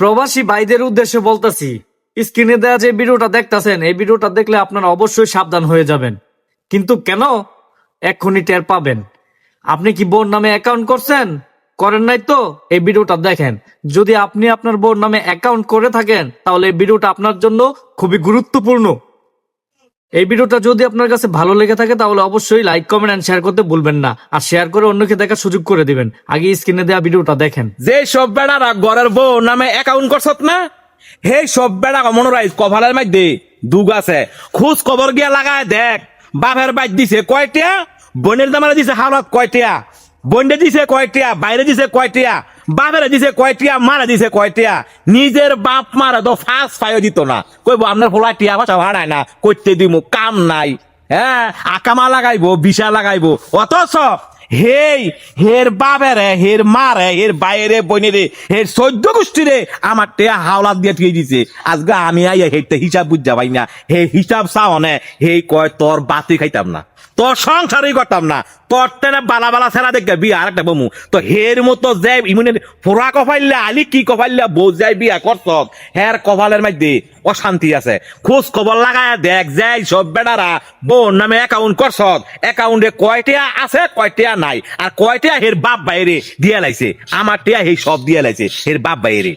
প্রবাসী ভাইদের উদ্দেশ্যে বলতেছি, স্ক্রিনে দেওয়া যে ভিডিওটা দেখতাছেন, এই ভিডিওটা দেখলে আপনারা অবশ্যই সাবধান হয়ে যাবেন। কিন্তু কেন? এক্ষুনি টের পাবেন। আপনি কি বোন নামে অ্যাকাউন্ট করছেন? করেন নাই তো? এই ভিডিওটা দেখেন। যদি আপনি আপনার বোন নামে অ্যাকাউন্ট করে থাকেন, তাহলে এই ভিডিওটা আপনার জন্য খুবই গুরুত্বপূর্ণ। এই ভিডিওটা যদি আপনার কাছে ভালো লেগে থাকে তাহলে অবশ্যই লাইক, কমেন্ট এন্ড শেয়ার করতে ভুলবেন না। আর শেয়ার করে অন্যকে দেখার সুযোগ করে দিবেন। আগে স্ক্রিনে দেওয়া ভিডিওটা দেখেন। যে সব বেড়ারা ঘরের বউ নামে অ্যাকাউন্ট করছত না, হে সব বেড়া মনোরাইজ কভারের মধ্যে দুগ আছে, খোঁজ খবর গিয়া লাগায় দেখ বাপের বাইর দিছে কয়টিয়া, বোনের দামারে দিছে হালত কয়টিয়া, বোনরে দিছে কয়টিয়া, বাইরে দিছে কয়টিয়া, বাপেরে দিছে কয়টিয়া, মারা দিছে কয়টিয়া। নিজের বাপ মারা তো ফার্স্ট ফাইও দিত না, কইব আপনার ফোলা টিয়া পয়সা ভাড়ায় না, করতে দিব কাম নাই। হ্যাঁ, আকামা লাগাইবো, বিশা লাগাইবো, অথচ হেই হের বাবেরে, হের মারে, হের বাইরে বইনেরে, হের 14 গোষ্ঠীরে আমার টেয়া হাওলাত দিয়ে থুয়ে দিছে। আজকে আমি আইয়া হেরতে হিসাব বুঝা পাই না, হে হিসাব চাও নে, হে কয় তোর বাতি খাইতাম না, তোর সংসারই করতাম না, তোর তেনে বালা বালা ছেড়া দেখবে বিয়া আর একটা বমু। তো হের মতো যে ইমুনের ফোরা কফাইল্লা আলি কি কফাইল্লা বউ যাই বিয়া করত, হের কপালের মধ্যে অশান্তি আছে। খোঁজ খবর লাগায় দেখ যাই সব বেড়ারা বোন নামে অ্যাকাউন্ট করছত, অ্যাকাউন্টে কয়টিয়া আছে কয়টিয়া নাই, আর কয়টিয়া হের বাপ বাইরে দিয়া লাইছে। আমার টিয়া হে সব দিয়া লাইছে হের বাপ বাইরে।